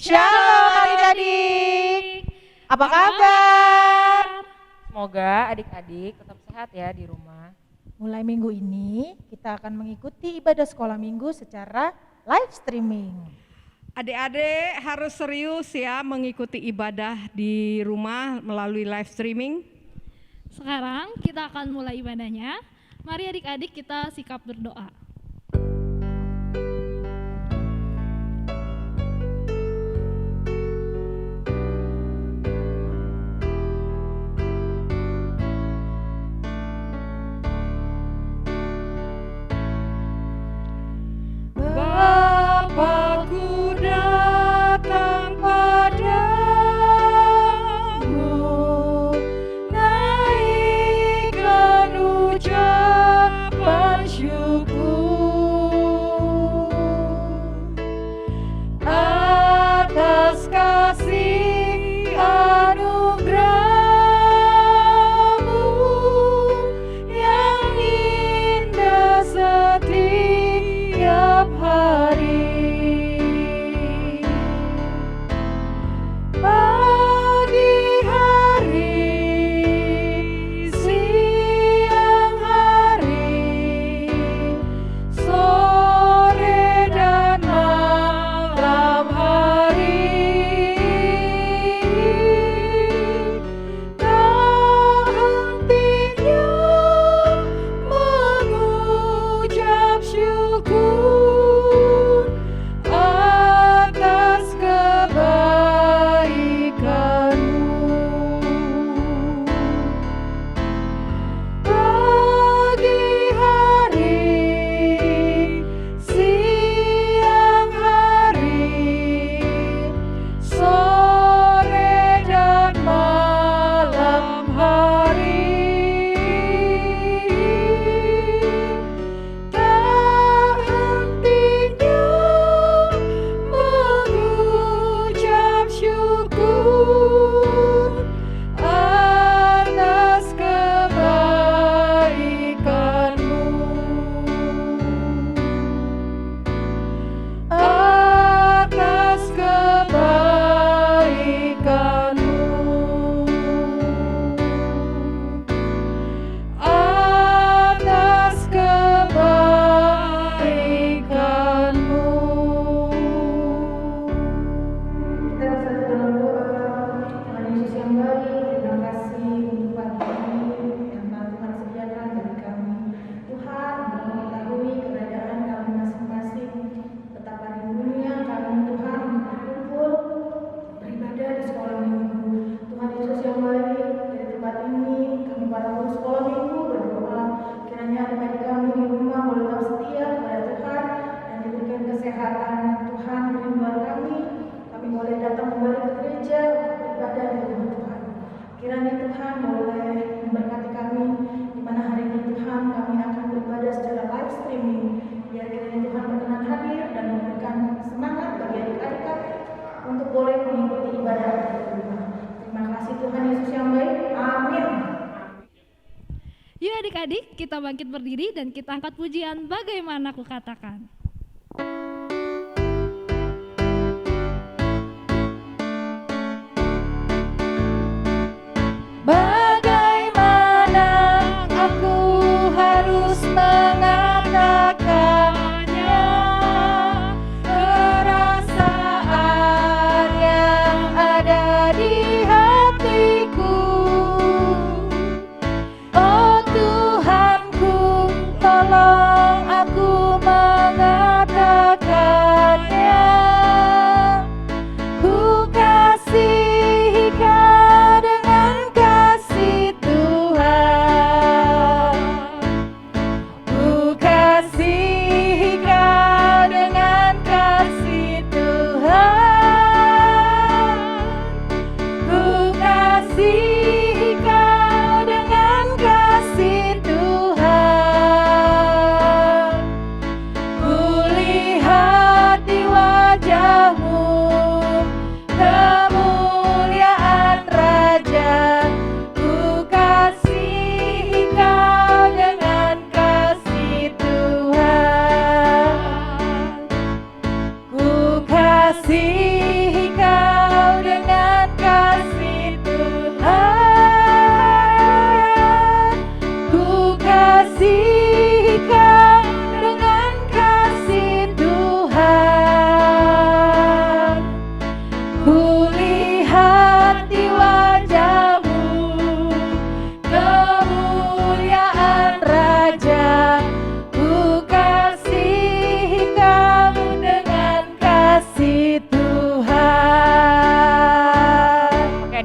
Shalom adik-adik. Apa kabar? Semoga adik-adik tetap sehat ya di rumah. Mulai minggu ini kita akan mengikuti ibadah sekolah minggu secara live streaming. Adik-adik harus serius ya mengikuti ibadah di rumah melalui live streaming. Sekarang kita akan mulai ibadahnya. Mari adik-adik kita sikap berdoa. Bapakku datang padamu, naikkan ucapan syukur atas kasih anugerah-Mu yang indah setiap hari. Pagi hari, siang hari, sore dan malam hari, tak hentinya mengucap syukur atas kebaikan-Mu. Pagi hari, siang hari, sore dan malam hari, tak hentinya mengucap syukur atas kebaikan-Mu, atas kebaikan-Mu, atas kebaikan-Mu. Kita bersatu dalam doa. Tuhan Yesus yang baik, terima kasih untuk pagi ini yang telah Tuhan sediakan bagi kami. Tuhan, untuk mengetahui keberadaan kami masing-masing, betapa rindunya kami Tuhan berkumpul beribadah di sekolah minggu. Tuhan Yesus yang baik, dari tempat ini kami para guru sekolah minggu berdoa kiranya adik-adik kami di rumah boleh tetap setia kepada Tuhan dan diberikan kesehatan. Tuhan, kerinduan kami boleh datang kembali ke gereja untuk beribadah di rumah Tuhan. Kiranya Tuhan boleh memberkati kami di mana hari ini Tuhan kami akan beribadah secara live streaming. Biar kiranya Tuhan berkenan hadir dan memberikan semangat bagi adik-adik kami untuk boleh mengikuti ibadah di rumah. Terima kasih Tuhan Yesus yang baik. Amin. Yuk adik-adik kita bangkit berdiri dan kita angkat pujian Bagaimana Ku Katakan. Bagaimana aku harus mengatakannya, perasaan yang ada di hatiku. Oh Tuhanku, tolong aku mengerti.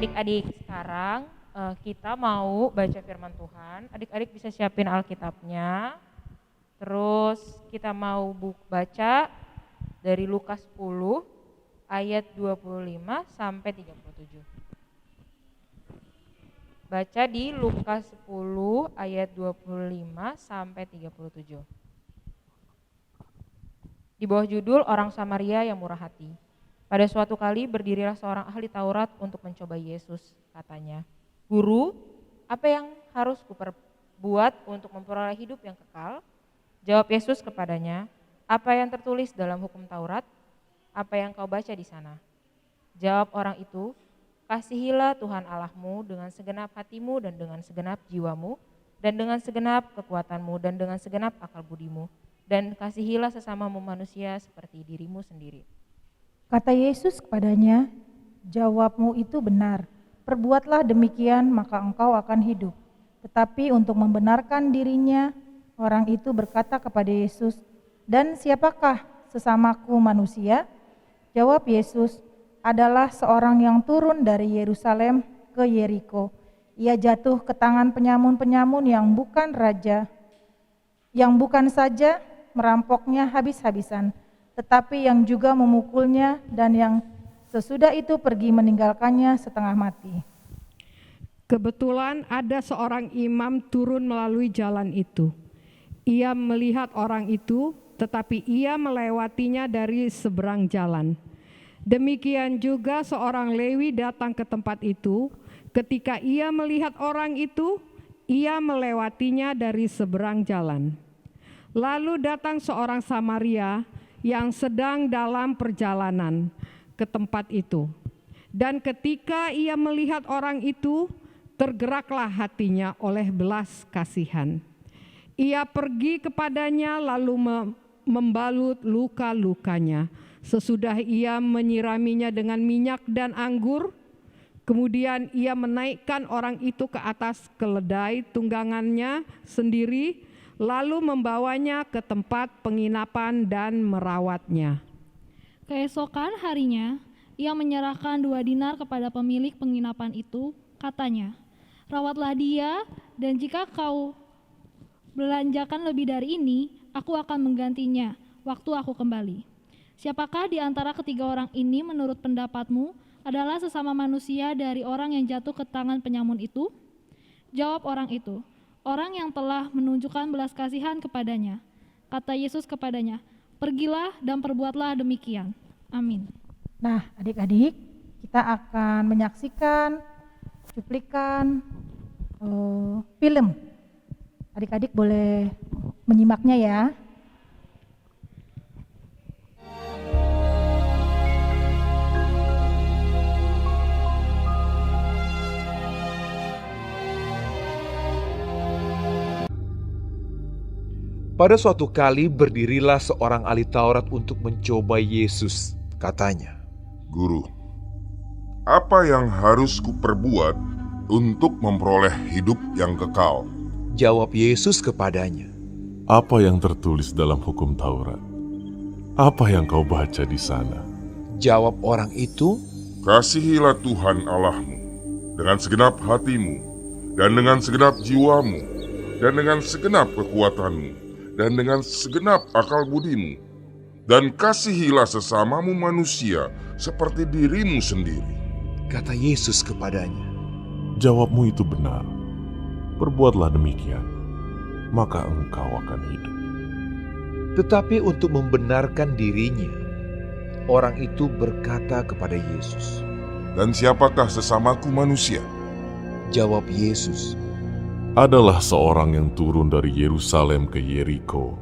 adik-adik, sekarang kita mau baca firman Tuhan. Adik-adik bisa siapin Alkitabnya. Terus kita mau baca dari Lukas 10 ayat 25 sampai 37. Baca di Lukas 10 ayat 25 sampai 37. Di bawah judul Orang Samaria yang Murah Hati. Pada suatu kali berdirilah seorang ahli Taurat untuk mencoba Yesus, katanya, "Guru, apa yang harus kuperbuat untuk memperoleh hidup yang kekal?" Jawab Yesus kepadanya, "Apa yang tertulis dalam hukum Taurat? Apa yang kau baca di sana?" Jawab orang itu, "Kasihilah Tuhan Allahmu dengan segenap hatimu dan dengan segenap jiwamu dan dengan segenap kekuatanmu dan dengan segenap akal budimu, dan kasihilah sesamamu manusia seperti dirimu sendiri." Kata Yesus kepadanya, "Jawabmu itu benar. Perbuatlah demikian, maka engkau akan hidup." Tetapi untuk membenarkan dirinya, orang itu berkata kepada Yesus, "Dan siapakah sesamaku manusia?" Jawab Yesus, "Adalah seorang yang turun dari Yerusalem ke Yeriko. Ia jatuh ke tangan penyamun-penyamun yang bukan raja, yang bukan saja merampoknya habis-habisan, tetapi yang juga memukulnya dan yang sesudah itu pergi meninggalkannya setengah mati." Kebetulan ada seorang imam turun melalui jalan itu. Ia melihat orang itu, tetapi ia melewatinya dari seberang jalan. Demikian juga seorang Lewi datang ke tempat itu. Ketika ia melihat orang itu, ia melewatinya dari seberang jalan. Lalu datang seorang Samaria yang sedang dalam perjalanan ke tempat itu. Dan ketika ia melihat orang itu, tergeraklah hatinya oleh belas kasihan. Ia pergi kepadanya lalu membalut luka-lukanya. Sesudah ia menyiraminya dengan minyak dan anggur, kemudian ia menaikkan orang itu ke atas keledai tunggangannya sendiri, lalu membawanya ke tempat penginapan dan merawatnya. Keesokan harinya, ia menyerahkan 2 dinar kepada pemilik penginapan itu, katanya, "Rawatlah dia, dan jika kau belanjakan lebih dari ini, aku akan menggantinya waktu aku kembali." Siapakah di antara ketiga orang ini menurut pendapatmu adalah sesama manusia dari orang yang jatuh ke tangan penyamun itu? Jawab orang itu, "Orang yang telah menunjukkan belas kasihan kepadanya." Kata Yesus kepadanya, "Pergilah dan perbuatlah demikian." Amin. Nah, adik-adik, kita akan menyaksikan cuplikan film. Adik-adik boleh menyimaknya ya. Pada suatu kali berdirilah seorang ahli Taurat untuk mencoba Yesus. Katanya, "Guru, apa yang harus kuperbuat untuk memperoleh hidup yang kekal?" Jawab Yesus kepadanya, "Apa yang tertulis dalam hukum Taurat? Apa yang kau baca di sana?" Jawab orang itu, "Kasihilah Tuhan Allahmu dengan segenap hatimu, dan dengan segenap jiwamu, dan dengan segenap kekuatanmu, dan dengan segenap akal budimu, dan kasihilah sesamamu manusia seperti dirimu sendiri." Kata Yesus kepadanya, "Jawabmu itu benar. Perbuatlah demikian, maka engkau akan hidup." Tetapi untuk membenarkan dirinya, orang itu berkata kepada Yesus, "Dan siapakah sesamaku manusia?" Jawab Yesus, "Adalah seorang yang turun dari Yerusalem ke Yeriko.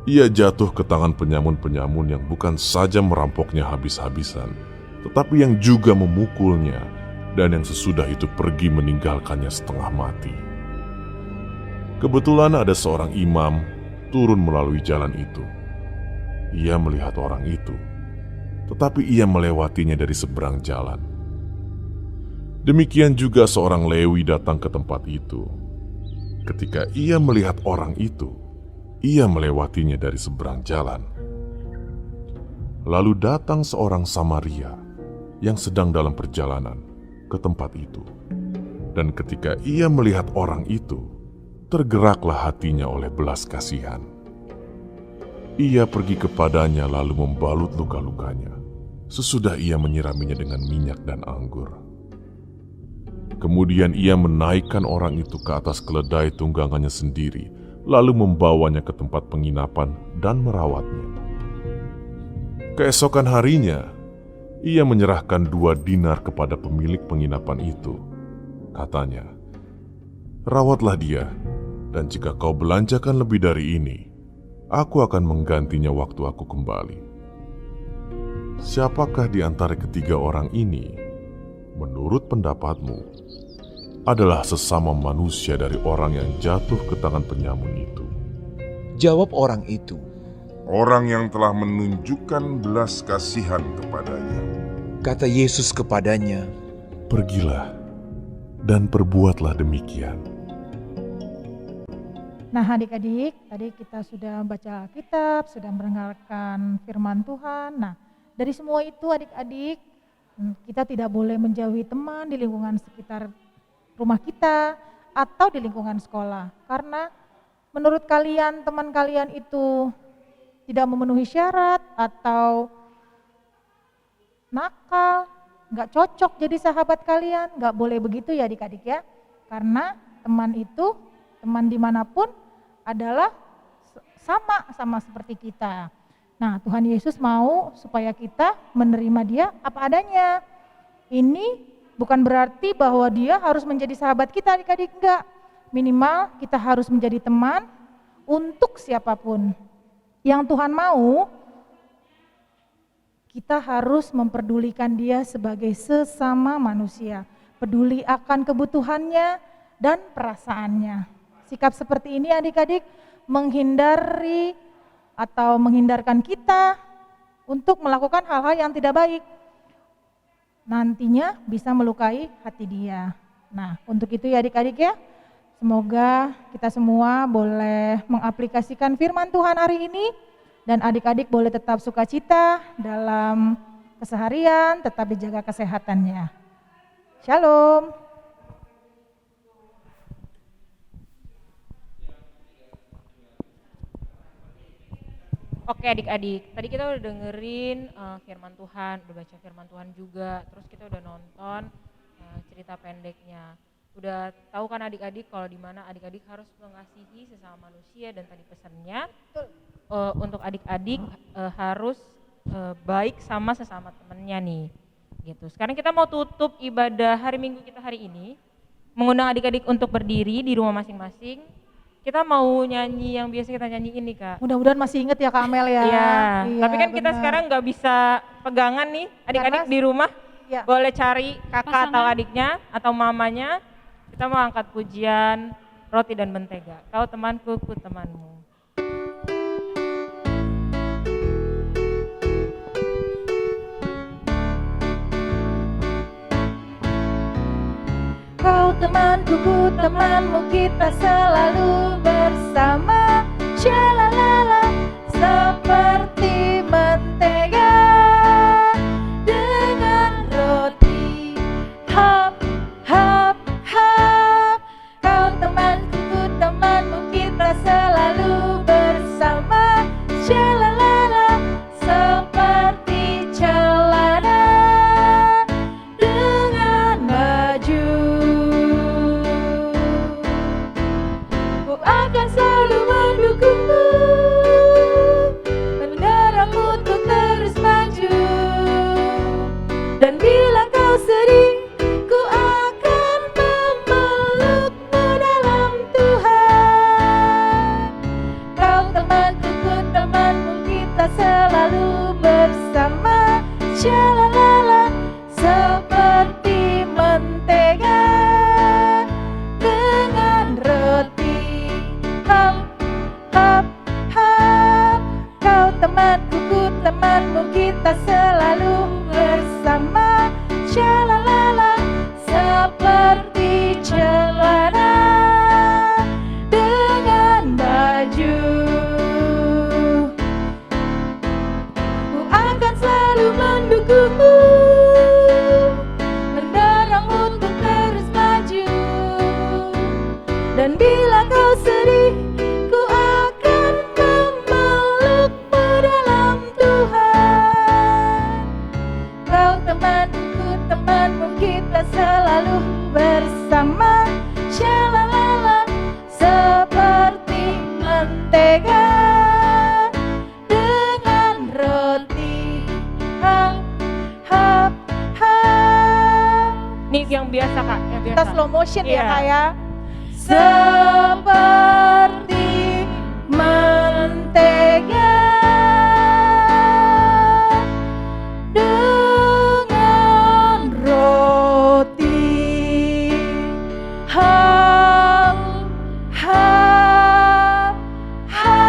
Ia jatuh ke tangan penyamun-penyamun yang bukan saja merampoknya habis-habisan, tetapi yang juga memukulnya, dan yang sesudah itu pergi meninggalkannya setengah mati. Kebetulan ada seorang imam turun melalui jalan itu. Ia melihat orang itu, tetapi ia melewatinya dari seberang jalan. Demikian juga seorang Lewi datang ke tempat itu. Ketika ia melihat orang itu, ia melewatinya dari seberang jalan. Lalu datang seorang Samaria yang sedang dalam perjalanan. ke tempat itu. Dan ketika ia melihat orang itu, tergeraklah hatinya oleh belas kasihan. Ia pergi kepadanya lalu membalut luka-lukanya. Sesudah ia menyiraminya dengan minyak dan anggur. Kemudian ia menaikkan orang itu ke atas keledai tunggangannya sendiri, lalu membawanya ke tempat penginapan dan merawatnya. Keesokan harinya, ia menyerahkan 2 dinar kepada pemilik penginapan itu. Katanya, "Rawatlah dia, dan jika kau belanjakan lebih dari ini, aku akan menggantinya waktu aku kembali." Siapakah di antara ketiga orang ini, menurut pendapatmu, adalah sesama manusia dari orang yang jatuh ke tangan penyamun itu? Jawab orang itu, Orang yang telah menunjukkan belas kasihan kepadanya. kata Yesus kepadanya, "Pergilah dan perbuatlah demikian." Nah adik-adik, tadi kita sudah baca Alkitab, sudah mendengarkan firman Tuhan. Nah dari semua itu adik-adik, kita tidak boleh menjauhi teman di lingkungan sekitar rumah kita atau di lingkungan sekolah. Karena menurut kalian, teman kalian itu tidak memenuhi syarat atau nakal, nggak cocok jadi sahabat kalian, nggak boleh begitu ya adik-adik ya. Karena teman itu, teman dimanapun adalah sama seperti kita. Nah Tuhan Yesus mau supaya kita menerima dia apa adanya. Ini bukan berarti bahwa dia harus menjadi sahabat kita adik-adik, enggak. Minimal kita harus menjadi teman untuk siapapun. Yang Tuhan mau, kita harus memperdulikan dia sebagai sesama manusia. Peduli akan kebutuhannya dan perasaannya. Sikap seperti ini adik-adik menghindari atau menghindarkan kita untuk melakukan hal-hal yang tidak baik. Nantinya bisa melukai hati dia. Nah untuk itu ya adik-adik ya, semoga kita semua boleh mengaplikasikan firman Tuhan hari ini dan adik-adik boleh tetap sukacita dalam keseharian, tetap dijaga kesehatannya. Shalom. Oke adik-adik, tadi kita udah dengerin firman Tuhan, udah baca firman Tuhan juga, terus kita udah nonton cerita pendeknya. Udah tahu kan adik-adik kalau di mana adik-adik harus mengasihi sesama manusia, dan tadi pesannya untuk adik-adik harus baik sama sesama temennya nih. Gitu. Sekarang kita mau tutup ibadah hari Minggu kita hari ini, mengundang adik-adik untuk berdiri di rumah masing-masing. Kita mau nyanyi yang biasa kita nyanyiin nih Kak. Mudah-mudahan masih inget ya Kak Amel ya. Iya, tapi kan kita benar. sekarang nggak bisa pegangan nih, adik-adik Karena- di rumah Ya. boleh cari kakak atau Pasangan. adiknya atau mamanya. Kita mau angkat pujian roti dan mentega. Kau temanku, ku temanmu. Kau temanku, ku temanmu, kita selalu bersama. Shalalala, seperti mentega dengan roti. Hop, hop, hop. Kau temanku, ku temanmu, kita selalu bersama. Shalalala, seperti celana dengan baju. Ku akan selalu mendukungmu, mendorongmu untuk terus maju. Dan bila kau sedih, ku akan memelukmu dalam Tuhan. Kau temanku, ku temanmu, kita selalu bersama. Shalalala, seperti mentega dengan roti. Hop, hop, hop. Kau temanku, ku temanmu, kita selalu bersama. temanmu kita selalu bersama. Shalalala, seperti mentega dengan roti. Hap, hap, hap. Nih yang biasa Kak, yang biasa. Kita slow motion ya Iya. Kak ya. Seperti mentega dengan roti. Hap, hap, hap.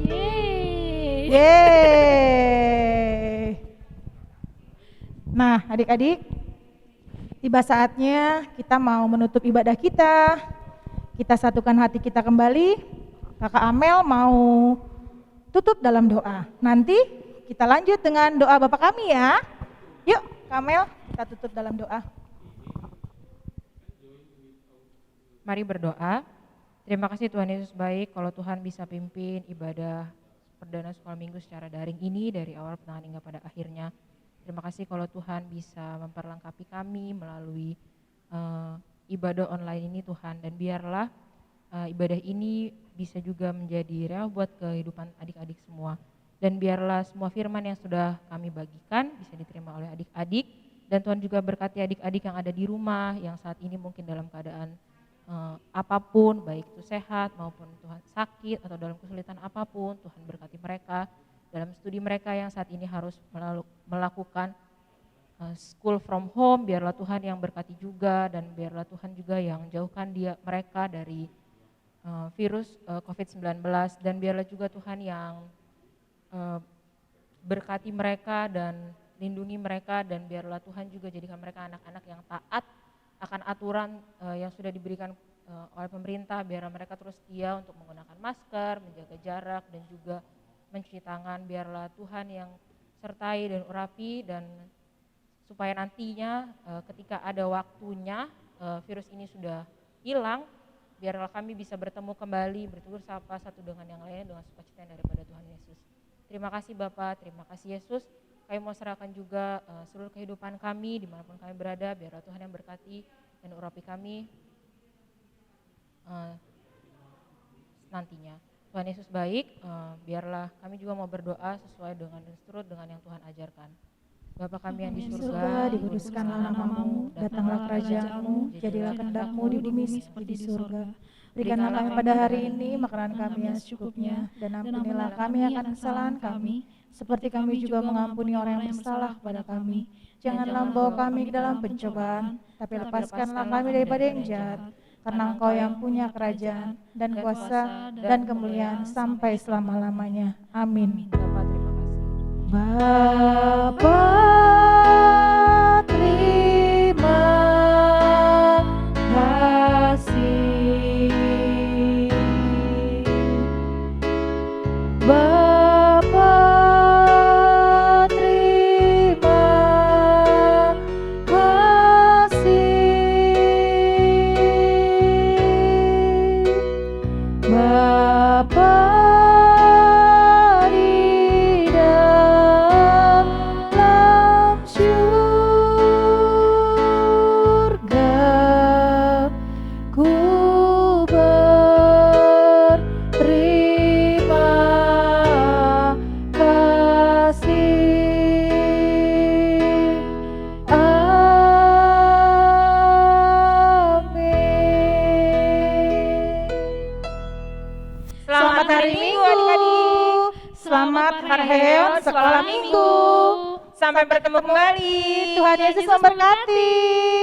Yeay. Yeay. Nah, adik-adik, tiba saatnya kita mau menutup ibadah kita. Kita satukan hati kita kembali. Kakak Amel mau tutup dalam doa. Nanti kita lanjut dengan doa Bapa kami ya. Yuk, Kak Amel, kita tutup dalam doa. Mari berdoa. Terima kasih Tuhan Yesus baik kalau Tuhan bisa pimpin ibadah perdana sekolah minggu secara daring ini dari awal pertengahan hingga pada akhirnya. Terima kasih kalau Tuhan bisa memperlengkapi kami melalui ibadah online ini Tuhan. Dan biarlah ibadah ini bisa juga menjadi rel buat kehidupan adik-adik semua. Dan biarlah semua firman yang sudah kami bagikan bisa diterima oleh adik-adik. Dan Tuhan juga berkati adik-adik yang ada di rumah, yang saat ini mungkin dalam keadaan apapun, baik itu sehat maupun Tuhan sakit atau dalam kesulitan apapun. Tuhan berkati mereka dalam studi mereka yang saat ini harus melakukan school from home. Biarlah Tuhan yang berkati juga, dan biarlah Tuhan juga yang jauhkan mereka dari virus COVID-19, dan biarlah juga Tuhan yang berkati mereka dan lindungi mereka, dan biarlah Tuhan juga jadikan mereka anak-anak yang taat akan aturan yang sudah diberikan oleh pemerintah. Biarlah mereka terus setia untuk menggunakan masker, menjaga jarak, dan juga mencuci tangan. Biarlah Tuhan yang sertai dan urapi, dan supaya nantinya ketika ada waktunya virus ini sudah hilang, biarlah kami bisa bertemu kembali, bertutur sapa satu dengan yang lainnya dengan sukacita yang daripada Tuhan Yesus. Terima kasih Bapa, terima kasih Yesus. Kami mau serahkan juga seluruh kehidupan kami dimanapun kami berada. Biarlah Tuhan yang berkati dan urapi kami nantinya. Tuhan Yesus baik, biarlah kami juga mau berdoa sesuai dengan dan seturut dengan yang Tuhan ajarkan. Bapa kami yang di surga, dikuduskanlah namamu, datanglah kerajaanmu, jadilah kehendak-mu di bumi seperti di surga. Berikanlah kami pada hari ini makanan kami yang secukupnya, dan ampunilah kami akan kesalahan kami, seperti kami juga mengampuni orang yang bersalah kepada kami. Janganlah membawa kami ke dalam pencobaan, tapi lepaskanlah kami daripada yang jahat. Karena Engkau yang punya kerajaan dan kuasa dan kemuliaan sampai selama-lamanya. Amin. Bapa terima kasih. Bapa terima kasih. Bapa di dalam surga, ku berterima kasih. Amin. Selamat hari Minggu adik-adik. Selamat Harheon sekolah Minggu. Sampai bertemu kembali. Tuhan Yesus memberkati.